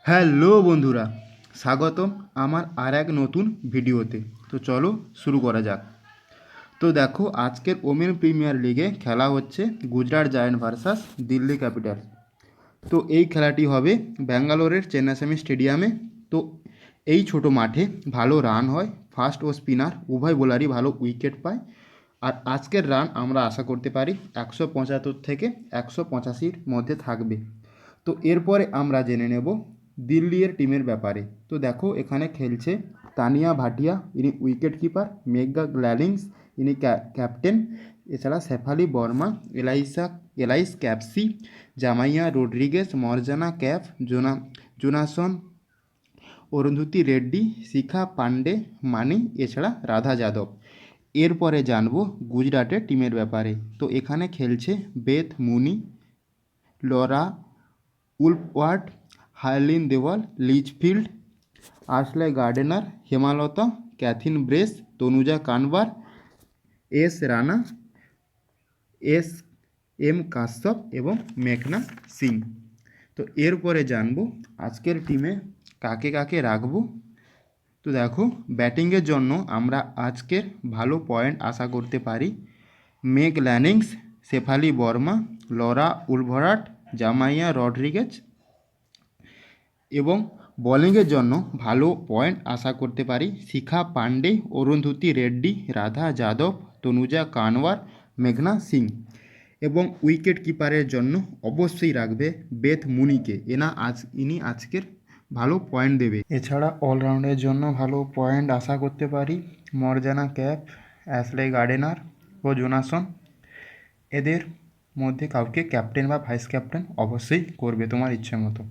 Hello বন্ধুরা, স্বাগতম আমার আর এক নতুন ভিডিওতে। তো চলো শুরু করা যাক। তো দেখো, আজকের ওমেন প্রিমিয়ার লিগে খেলা হচ্ছে Gujarat giant versus Delhi capital. তো এই খেলাটি হবে ব্যাঙ্গালোরের চেন্নাস্বামী স্টেডিয়ামে। তো এই ছোট মাঠে ভালো রান হয়, ফাস্ট ও স্পিনার উভয় বোলারই ভালো উইকেট পায়। আর আজকের রান আমরা আশা করতে পারি 175 থেকে 185-র মধ্যে থাকবে। তো এরপরে আমরা জেনে নেব দিল্লির টিমের ব্যাপারে। তো দেখো, এখানে খেলছে তানিয়া ভাটিয়া, ইনি উইকেট কিপার, মেঘা গ্ল্যালিংস, ইনি ক্যাপ্টেন। এছাড়া শেফালি বর্মা, এলাইস ক্যাপসি, জামাইয়া রোড্রিগেস, মর্জানা ক্যাফ, জোনাসন, অরুন্ধতী রেড্ডি, শিখা পান্ডে, মানি, এছাড়া রাধা যাদব। এরপরে জানবো গুজরাটের টিমের ব্যাপারে। তো এখানে খেলছে বেথ মুনি, Laura Wolvaardt, Harleen Deol, Litchfield, Ashleigh Gardner, Hemalatha, Kathryn Bryce, Tanuja Kanwar, S Rana, S M Kashyap এবং মেঘনা সিং। তো এরপরে জানবো আজকের টিমে কাকে কাকে রাখবো। তো দেখো, ব্যাটিংয়ের জন্য আমরা আজকের ভালো পয়েন্ট আশা করতে পারি মেঘ ল্যানিংস, শেফালি বর্মা, লরা উলভরাট, জামাইয়া রড্রিগেজ। এবং বোলিংয়ের জন্য ভালো পয়েন্ট আশা করতে পারি শিখা পান্ডে, অরুন্ধতী রেড্ডি, রাধা যাদব, তনুজা কানওয়ার, মেঘনা সিং। এবং উইকেট কিপারের জন্য অবশ্যই রাখবে বেথ মুনিকে, ইনি আজকের ভালো পয়েন্ট দেবে। এছাড়া অলরাউন্ডের জন্য ভালো পয়েন্ট আশা করতে পারি মর্জানা ক্যাপ, অ্যাশলে গার্ডেনার ও জোনাসন। এদের মধ্যে কাউকে ক্যাপ্টেন বা ভাইস ক্যাপ্টেন অবশ্যই করবে তোমার ইচ্ছে মতো।